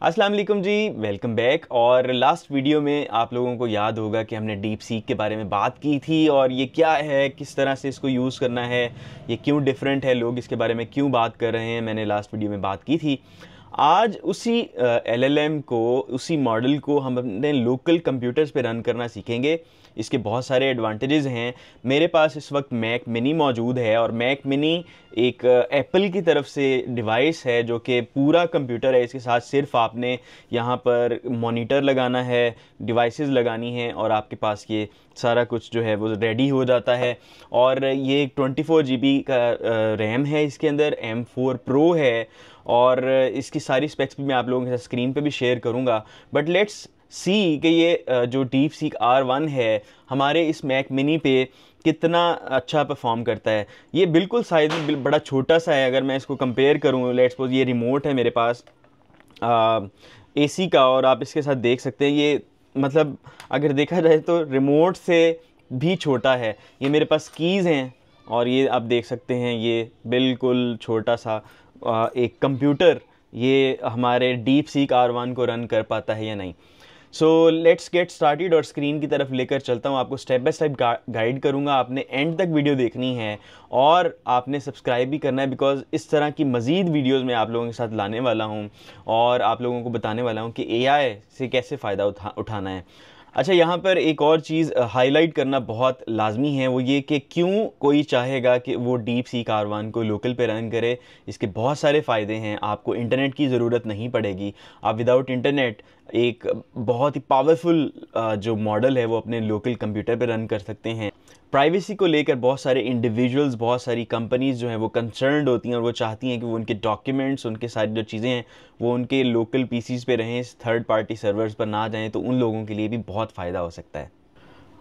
अस्सलाम वालेकुम जी, welcome back. और लास्ट वीडियो में आप लोगों को याद होगा कि हमने डीप सीक के बारे में बात की थी और ये क्या है, किस तरह से इसको यूज़ करना है, ये क्यों डिफरेंट है, लोग इसके बारे में क्यों बात कर रहे हैं। मैंने लास्ट वीडियो में बात की थी। आज उसी एलएलएम को, उसी मॉडल को हम अपने लोकल कंप्यूटर्स पे रन करना सीखेंगे। इसके बहुत सारे एडवांटेजेस हैं। मेरे पास इस वक्त मैक मिनी मौजूद है और मैक मिनी एक एप्पल की तरफ से डिवाइस है जो कि पूरा कंप्यूटर है। इसके साथ सिर्फ आपने यहाँ पर मॉनिटर लगाना है, डिवाइसेस लगानी हैं और आपके पास ये सारा कुछ जो है वो रेडी हो जाता है। और ये एक 24 GB का रैम है, इसके अंदर M4 Pro है और इसकी सारी स्पेक्स भी मैं आप लोगों के साथ स्क्रीन पे भी शेयर करूँगा। बट लेट्स सी कि ये जो डीप सीक R1 है हमारे इस मैक मिनी पे कितना अच्छा परफॉर्म करता है। ये बिल्कुल साइज में बड़ा छोटा सा है। अगर मैं इसको कंपेयर करूँ, लेट्स सपोज ये रिमोट है मेरे पास एसी का और आप इसके साथ देख सकते हैं ये, मतलब अगर देखा जाए तो रिमोट से भी छोटा है। ये मेरे पास कीज़ हैं और ये आप देख सकते हैं ये बिल्कुल छोटा सा एक कंप्यूटर ये हमारे डीप सीक R1 को रन कर पाता है या नहीं। सो लेट्स गेट स्टार्टेड और स्क्रीन की तरफ लेकर चलता हूँ, आपको स्टेप बाय स्टेप गाइड करूँगा। आपने एंड तक वीडियो देखनी है और आपने सब्सक्राइब भी करना है, बिकॉज़ इस तरह की मज़ीद वीडियोस मैं आप लोगों के साथ लाने वाला हूँ और आप लोगों को बताने वाला हूँ कि एआई से कैसे फ़ायदा उठाना है। अच्छा, यहाँ पर एक और चीज़ हाईलाइट करना बहुत लाजमी है, वो ये कि क्यों कोई चाहेगा कि वो डीप सीक R1 को लोकल पे रन करे। इसके बहुत सारे फ़ायदे हैं। आपको इंटरनेट की ज़रूरत नहीं पड़ेगी। आप विदाउट इंटरनेट एक बहुत ही पावरफुल जो मॉडल है वो अपने लोकल कंप्यूटर पे रन कर सकते हैं। प्राइवेसी को लेकर बहुत सारे इंडिविजुअल्स, बहुत सारी कंपनीज़ जो हैं वो कंसर्न्ड होती हैं और वो चाहती हैं कि वो उनके डॉक्यूमेंट्स, उनके सारी जो चीज़ें हैं वो उनके लोकल पीसीज़ पे रहें, थर्ड पार्टी सर्वर्स पर ना जाएं। तो उन लोगों के लिए भी बहुत फ़ायदा हो सकता है।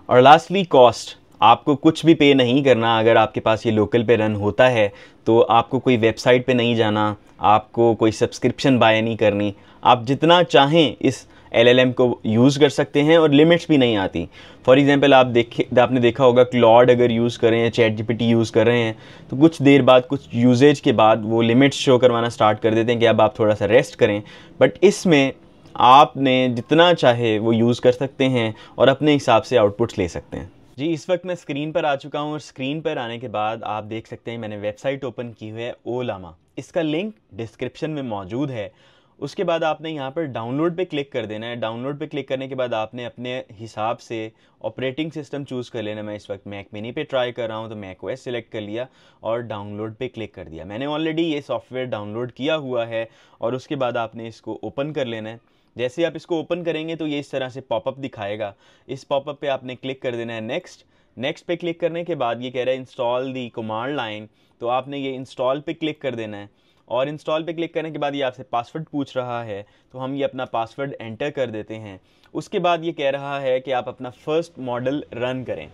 और लास्टली कॉस्ट, आपको कुछ भी पे नहीं करना। अगर आपके पास ये लोकल पे रन होता है तो आपको कोई वेबसाइट पे नहीं जाना, आपको कोई सब्सक्रिप्शन बाय नहीं करनी। आप जितना चाहें इस एलएलएम को यूज़ कर सकते हैं और लिमिट्स भी नहीं आती। फॉर एग्जांपल आपने देखा होगा क्लॉड अगर यूज़ कर रहे हैं, चैट जीपीटी यूज़ कर रहे हैं तो कुछ देर बाद, कुछ यूजेज के बाद वो लिमिट्स शो करवाना स्टार्ट कर देते हैं कि अब आप थोड़ा सा रेस्ट करें। बट इसमें आपने जितना चाहे वो यूज़ कर सकते हैं और अपने हिसाब से आउटपुट्स ले सकते हैं। जी, इस वक्त मैं स्क्रीन पर आ चुका हूँ और स्क्रीन पर आने के बाद आप देख सकते हैं मैंने वेबसाइट ओपन की हुई है ओलामा। इसका लिंक डिस्क्रिप्शन में मौजूद है। उसके बाद आपने यहाँ पर डाउनलोड पे क्लिक कर देना है। डाउनलोड पे क्लिक करने के बाद आपने अपने हिसाब से ऑपरेटिंग सिस्टम चूज़ कर लेना। मैं इस वक्त मैक मिनी पे ट्राई कर रहा हूँ तो मैक ओएस सेलेक्ट कर लिया और डाउनलोड पे क्लिक कर दिया। मैंने ऑलरेडी ये सॉफ्टवेयर डाउनलोड किया हुआ है और उसके बाद आपने इसको ओपन कर लेना है। जैसे ही आप इसको ओपन करेंगे तो ये इस तरह से पॉपअप दिखाएगा। इस पॉपअप पे आपने क्लिक कर देना है नेक्स्ट। नेक्स्ट पे क्लिक करने के बाद ये कह रहा है इंस्टॉल दी कमांड लाइन, तो आपने ये इंस्टॉल पे क्लिक कर देना है। और इंस्टॉल पे क्लिक करने के बाद ये आपसे पासवर्ड पूछ रहा है तो हम ये अपना पासवर्ड एंटर कर देते हैं। उसके बाद ये कह रहा है कि आप अपना फर्स्ट मॉडल रन करें।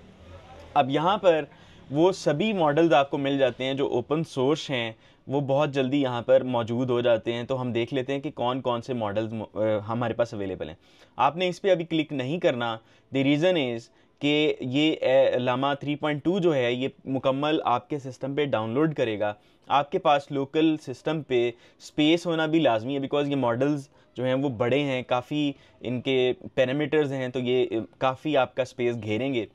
अब यहाँ पर वो सभी मॉडल्स आपको मिल जाते हैं जो ओपन सोर्स हैं, वो बहुत जल्दी यहाँ पर मौजूद हो जाते हैं। तो हम देख लेते हैं कि कौन कौन से मॉडल्स हमारे पास अवेलेबल हैं। आपने इस पर अभी क्लिक नहीं करना। द रीज़न इज़ कि ये लामा 3.2 जो है ये मुकम्मल आपके सिस्टम पे डाउनलोड करेगा। आपके पास लोकल सिस्टम पे स्पेस होना भी लाजमी है, बिकॉज़ ये मॉडल्स जो हैं वो बड़े हैं, काफ़ी इनके पैरामीटर्स हैं, तो ये काफ़ी आपका स्पेस घेरेंगे।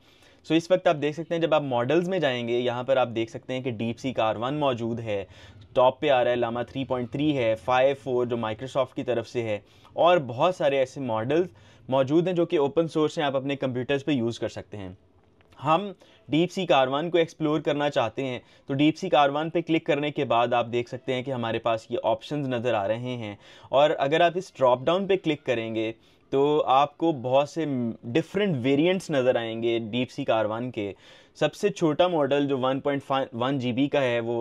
सो इस वक्त आप देख सकते हैं जब आप मॉडल्स में जाएंगे यहाँ पर आप देख सकते हैं कि डीप सीक R1 मौजूद है। टॉप पे आ रहा है लामा 3.3 है, 5.4 जो माइक्रोसॉफ्ट की तरफ से है और बहुत सारे ऐसे मॉडल्स मौजूद हैं जो कि ओपन सोर्स हैं, आप अपने कंप्यूटर्स पे यूज़ कर सकते हैं। हम डीप सीक R1 को एक्सप्लोर करना चाहते हैं तो डीप सीक R1 पे क्लिक करने के बाद आप देख सकते हैं कि हमारे पास ये ऑप्शंस नज़र आ रहे हैं। और अगर आप इस ड्रॉप डाउन पे क्लिक करेंगे तो आपको बहुत से डिफरेंट वेरिएंट्स नज़र आएंगे डीप सीक R1 के। सबसे छोटा मॉडल जो 1.1 GB का है वो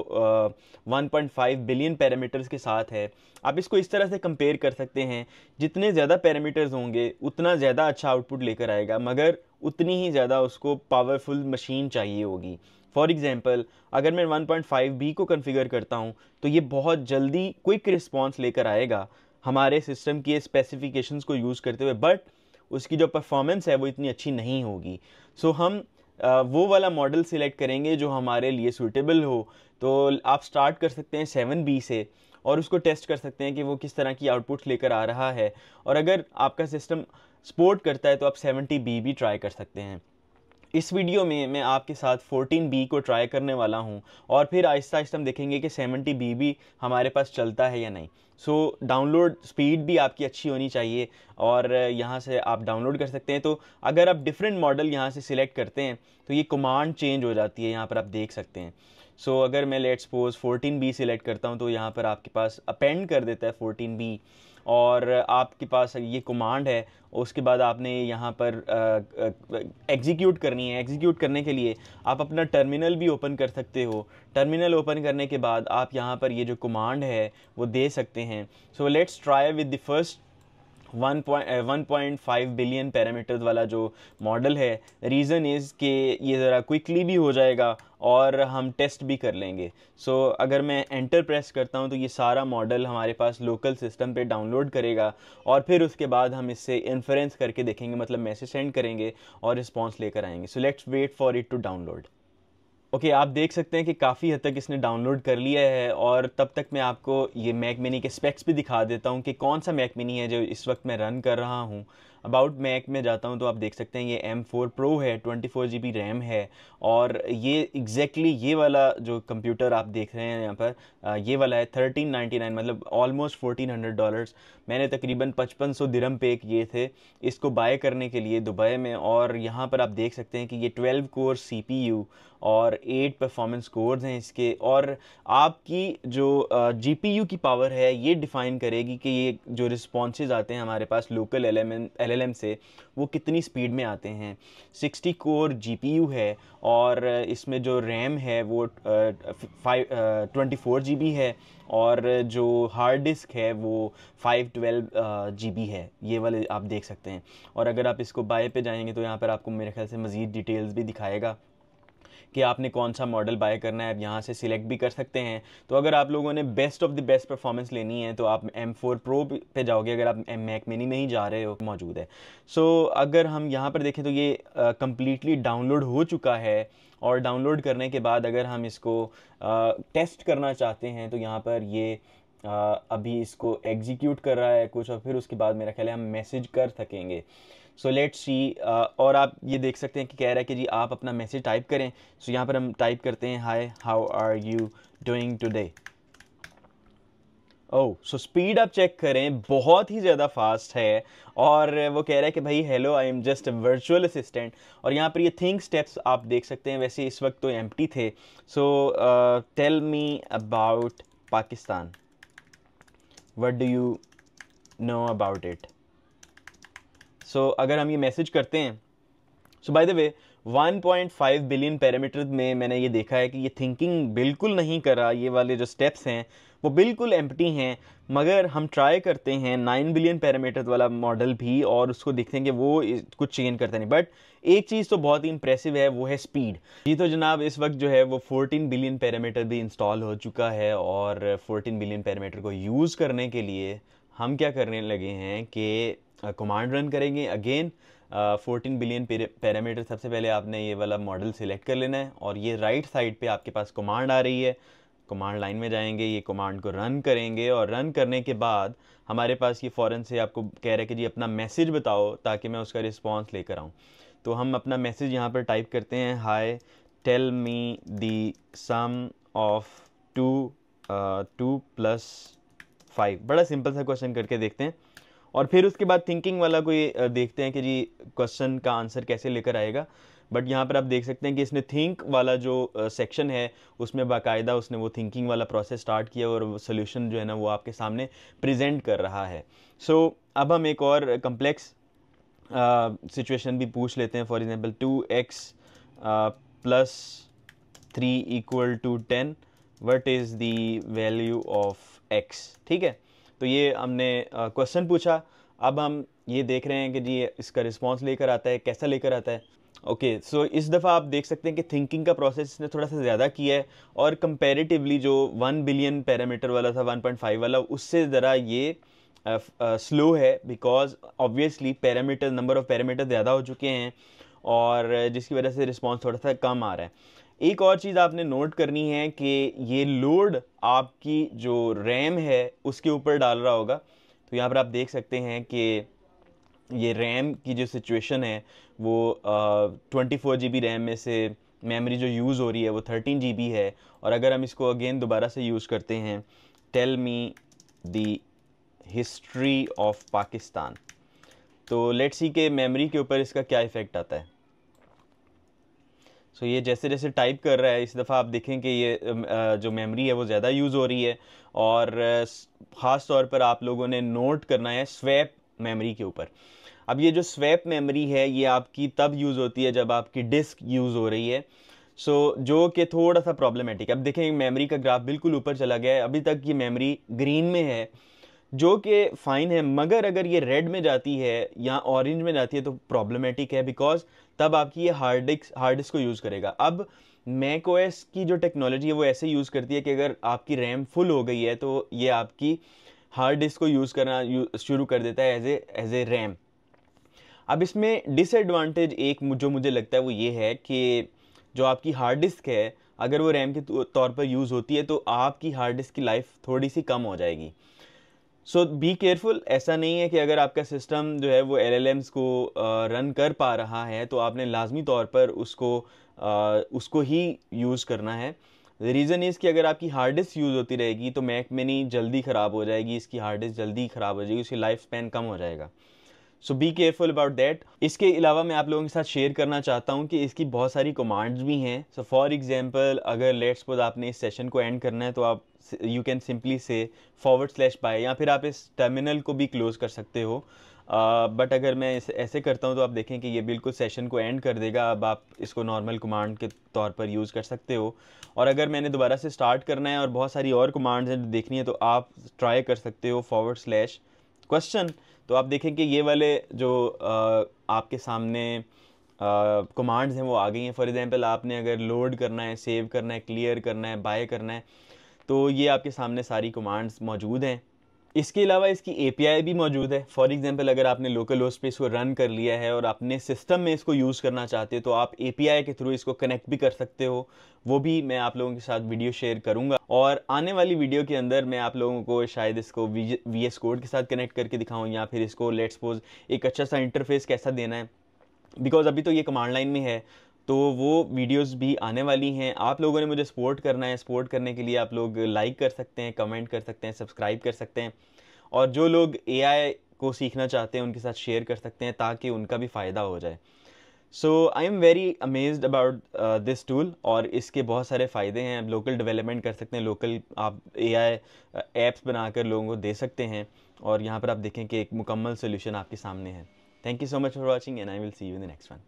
1.5 बिलियन पैरामीटर्स के साथ है। आप इसको इस तरह से कंपेयर कर सकते हैं, जितने ज़्यादा पैरामीटर्स होंगे उतना ज़्यादा अच्छा आउटपुट लेकर आएगा, मगर उतनी ही ज़्यादा उसको पावरफुल मशीन चाहिए होगी। फॉर एग्जांपल अगर मैं 1.5B को कॉन्फ़िगर करता हूँ तो ये बहुत जल्दी क्विक रिस्पॉन्स लेकर आएगा हमारे सिस्टम की स्पेसिफिकेशंस को यूज़ करते हुए, बट उसकी जो परफॉर्मेंस है वो इतनी अच्छी नहीं होगी। सो हम वो वाला मॉडल सिलेक्ट करेंगे जो हमारे लिए सूटेबल हो। तो आप स्टार्ट कर सकते हैं 7B से और उसको टेस्ट कर सकते हैं कि वो किस तरह की आउटपुट्स लेकर आ रहा है। और अगर आपका सिस्टम सपोर्ट करता है तो आप 70B भी ट्राई कर सकते हैं। इस वीडियो में मैं आपके साथ 14B को ट्राई करने वाला हूं और फिर आहिस्ता आहिस्ता हम देखेंगे कि 70B भी हमारे पास चलता है या नहीं। सो डाउनलोड स्पीड भी आपकी अच्छी होनी चाहिए और यहाँ से आप डाउनलोड कर सकते हैं। तो अगर आप डिफरेंट मॉडल यहाँ से सिलेक्ट करते हैं तो ये कमांड चेंज हो जाती है, यहाँ पर आप देख सकते हैं। सो अगर मैं लेट्स सपोज 14B सिलेक्ट करता हूँ तो यहाँ पर आपके पास अपेंड कर देता है 14B और आपके पास ये कमांड है। उसके बाद आपने यहाँ पर एग्जीक्यूट करनी है। एग्जीक्यूट करने के लिए आप अपना टर्मिनल भी ओपन कर सकते हो। टर्मिनल ओपन करने के बाद आप यहाँ पर ये जो कमांड है वो दे सकते हैं। So let's try with the first 1.5 billion parameters वाला जो मॉडल है। रीज़न इज़ कि ये ज़रा क्विकली भी हो जाएगा और हम टेस्ट भी कर लेंगे। सो अगर मैं एंटर प्रेस करता हूँ तो ये सारा मॉडल हमारे पास लोकल सिस्टम पे डाउनलोड करेगा और फिर उसके बाद हम इससे इन्फ्रेंस करके देखेंगे, मतलब मैसेज सेंड करेंगे और रिस्पॉन्स लेकर आएंगे। So let's wait for it to download. Okay, आप देख सकते हैं कि काफ़ी हद तक इसने डाउनलोड कर लिया है और तब तक मैं आपको ये मैक मिनी के स्पेक्स भी दिखा देता हूँ कि कौन सा मैक मिनी है जो इस वक्त मैं रन कर रहा हूँ। अबाउट मैक में जाता हूँ तो आप देख सकते हैं ये M4 Pro है, 24GB रैम है और ये एग्जैक्टली ये वाला जो कंप्यूटर आप देख रहे हैं यहाँ पर ये वाला है 1399, मतलब ऑलमोस्ट $1400। मैंने तकरीबन 5500 दिरहम पे किए थे इसको बाय करने के लिए दुबई में। और यहाँ पर आप देख सकते हैं कि ये 12 कोर CPU और 8 परफॉर्मेंस कोर्स हैं इसके। और आपकी जो GPU की पावर है ये डिफ़ाइन करेगी कि ये जो रिस्पॉन्सेज आते हैं हमारे पास लोकल LLM से वो कितनी स्पीड में आते हैं। 60 कोर GPU है और इसमें जो रैम है वो 24GB है और जो हार्ड डिस्क है वो 512GB है। ये वाले आप देख सकते हैं। और अगर आप इसको बाय पे जाएंगे तो यहाँ पर आपको मेरे ख्याल से मज़ीद डिटेल्स भी दिखाएगा कि आपने कौन सा मॉडल बाय करना है। आप यहाँ से सिलेक्ट भी कर सकते हैं। तो अगर आप लोगों ने best of the best performance लेनी है तो आप M4 Pro पे जाओगे, अगर आप मैक मिनी में ही जा रहे हो मौजूद है। सो अगर हम यहाँ पर देखें तो ये कम्प्लीटली डाउनलोड हो चुका है और डाउनलोड करने के बाद अगर हम इसको टेस्ट करना चाहते हैं तो यहाँ पर ये अभी इसको एग्जीक्यूट कर रहा है कुछ और फिर उसके बाद मेरा ख्याल है हम मैसेज कर सकेंगे। So let's see. और आप ये देख सकते हैं कि कह रहा है कि जी आप अपना मैसेज टाइप करें। सो यहाँ पर हम टाइप करते हैं hi how are you doing today. Oh, so speed आप चेक करें बहुत ही ज़्यादा फास्ट है और वो कह रहा है कि भाई hello I am just a virtual assistant. और यहाँ पर ये थिंक स्टेप्स आप देख सकते हैं, वैसे इस वक्त तो एम्प्टी थे। So tell me about Pakistan, what do you know about it. So अगर हम ये मैसेज करते हैं, so by the way 1.5 billion parameter में मैंने ये देखा है कि ये थिंकिंग बिल्कुल नहीं कर रहा। ये वाले जो स्टेप्स हैं वो बिल्कुल एम्प्टी हैं। मगर हम ट्राई करते हैं 9 बिलियन पैरामीटर वाला मॉडल भी और उसको देखते हैं कि वो कुछ चेंज करता नहीं। बट एक चीज़ तो बहुत ही इंप्रेसिव है, वो है स्पीड। जी तो जनाब इस वक्त जो है वो 14 बिलियन पैरामीटर भी इंस्टॉल हो चुका है और 14 बिलियन पैरामीटर को यूज़ करने के लिए हम क्या करने लगे हैं कि कमांड रन करेंगे। अगेन 14 बिलियन पैरामीटर, सबसे पहले आपने ये वाला मॉडल सिलेक्ट कर लेना है और ये राइट साइड पे आपके पास कमांड आ रही है। कमांड लाइन में जाएंगे, ये कमांड को रन करेंगे और रन करने के बाद हमारे पास ये फ़ौरन से आपको कह रहा है कि जी अपना मैसेज बताओ ताकि मैं उसका रिस्पॉन्स लेकर आऊँ। तो हम अपना मैसेज यहाँ पर टाइप करते हैं हाय tell me the some of 2 + 5। बड़ा सिंपल सा क्वेश्चन करके देखते हैं और फिर उसके बाद थिंकिंग वाला कोई देखते हैं कि जी क्वेश्चन का आंसर कैसे लेकर आएगा। बट यहाँ पर आप देख सकते हैं कि इसने थिंक वाला जो सेक्शन है उसमें बाकायदा उसने वो थिंकिंग वाला प्रोसेस स्टार्ट किया और सोल्यूशन जो है ना वो आपके सामने प्रेजेंट कर रहा है। सो अब हम एक और कम्प्लेक्स सिचुएशन भी पूछ लेते हैं। For example 2x + 3 = 10, what is the value of x। ठीक है, तो ये हमने क्वेश्चन पूछा। अब हम ये देख रहे हैं कि जी इसका रिस्पांस लेकर आता है, कैसा लेकर आता है। ओके, सो इस दफ़ा आप देख सकते हैं कि थिंकिंग का प्रोसेस इसने थोड़ा सा ज़्यादा किया है और कंपैरेटिवली जो 1 बिलियन पैरामीटर वाला था 1.5 वाला उससे ज़रा ये स्लो है, because obviously parameter number of parameter ज़्यादा हो चुके हैं और जिसकी वजह से रिस्पांस थोड़ा सा कम आ रहा है। एक और चीज़ आपने नोट करनी है कि ये लोड आपकी जो रैम है उसके ऊपर डाल रहा होगा। तो यहाँ पर आप देख सकते हैं कि ये रैम की जो सिचुएशन है वो 24 GB रैम में से मेमोरी जो यूज़ हो रही है वो 13 GB है। और अगर हम इसको अगेन दोबारा से यूज़ करते हैं, tell me the history of Pakistan, तो लेट्स सी के मेमोरी के ऊपर इसका क्या इफ़ेक्ट आता है। सो ये जैसे जैसे टाइप कर रहा है इस दफ़ा आप देखें कि ये जो मेमोरी है वो ज़्यादा यूज़ हो रही है। और ख़ास तौर पर आप लोगों ने नोट करना है स्वैप मेमोरी के ऊपर। अब ये जो स्वैप मेमोरी है ये आपकी तब यूज़ होती है जब आपकी डिस्क यूज़ हो रही है। जो कि थोड़ा सा प्रॉब्लमेटिक। अब देखें मेमोरी का ग्राफ बिल्कुल ऊपर चला गया है, अभी तक ये मेमोरी ग्रीन में है जो कि फ़ाइन है, मगर अगर ये रेड में जाती है या ऑरेंज में जाती है तो प्रॉब्लमेटिक है, बिकॉज तब आपकी ये हार्ड डिस्क को यूज़ करेगा। अब मैक ओएस की जो टेक्नोलॉजी है वो ऐसे यूज़ करती है कि अगर आपकी रैम फुल हो गई है तो ये आपकी हार्ड डिस्क को यूज़ करना शुरू कर देता है एज ए रैम। अब इसमें डिसएडवांटेज एक जो मुझे लगता है वो ये है कि जो आपकी हार्ड डिस्क है अगर वो रैम के तौर पर यूज़ होती है तो आपकी हार्ड डिस्क की लाइफ थोड़ी सी कम हो जाएगी। सो बी केयरफुल। ऐसा नहीं है कि अगर आपका सिस्टम जो है वो LLMs को रन कर पा रहा है तो आपने लाजमी तौर पर उसको ही यूज़ करना है। द रीज़न इज़ कि अगर आपकी हार्ड डिस्क यूज़ होती रहेगी तो मैक मिनी जल्दी ख़राब हो जाएगी, इसकी हार्ड डिस्क जल्दी ख़राब हो जाएगी, उसकी लाइफ स्पैन कम हो जाएगा। सो बी केयरफुल अबाउट दैट। इसके अलावा मैं आप लोगों के साथ शेयर करना चाहता हूँ कि इसकी बहुत सारी कमांड्स भी हैं। सो फॉर एग्जांपल अगर लेट्स सपोज आपने इस सेशन को एंड करना है तो आप यू कैन सिंपली से /by, या फिर आप इस टर्मिनल को भी क्लोज कर सकते हो। बट अगर मैं ऐसे करता हूँ तो आप देखें कि ये बिल्कुल सेशन को एंड कर देगा। अब आप इसको नॉर्मल कमांड के तौर पर यूज़ कर सकते हो। और अगर मैंने दोबारा से स्टार्ट करना है और बहुत सारी और कमांड्स हैं जो देखनी है तो आप ट्राई कर सकते हो /question। तो आप देखें कि ये वाले जो आपके सामने कमांड्स हैं वो आ गई हैं। फॉर एग्जांपल आपने अगर लोड करना है, सेव करना है, क्लियर करना है, बाय करना है, तो ये आपके सामने सारी कमांड्स मौजूद हैं। इसके अलावा इसकी API भी मौजूद है। फॉर एग्जांपल अगर आपने लोकल होस्ट पे इसको रन कर लिया है और अपने सिस्टम में इसको यूज़ करना चाहते हो तो आप API के थ्रू इसको कनेक्ट भी कर सकते हो। वो भी मैं आप लोगों के साथ वीडियो शेयर करूंगा और आने वाली वीडियो के अंदर मैं आप लोगों को शायद इसको VS कोड के साथ कनेक्ट करके दिखाऊँ, या फिर इसको लेट्स सपोज एक अच्छा सा इंटरफेस कैसा देना है, बिकॉज अभी तो ये कमांड लाइन में है। तो वो वीडियोस भी आने वाली हैं। आप लोगों ने मुझे सपोर्ट करना है। सपोर्ट करने के लिए आप लोग लाइक कर सकते हैं, कमेंट कर सकते हैं, सब्सक्राइब कर सकते हैं, और जो लोग AI को सीखना चाहते हैं उनके साथ शेयर कर सकते हैं ताकि उनका भी फ़ायदा हो जाए। So I am very amazed about this tool और इसके बहुत सारे फ़ायदे हैं। आप लोकल डेवलपमेंट कर सकते हैं, लोकल आप AI एप्स बनाकर लोगों को दे सकते हैं, और यहाँ पर आप देखें कि एक मुकम्मल सोल्यूशन आपके सामने है। Thank you so much for watching and I will see you in the next one.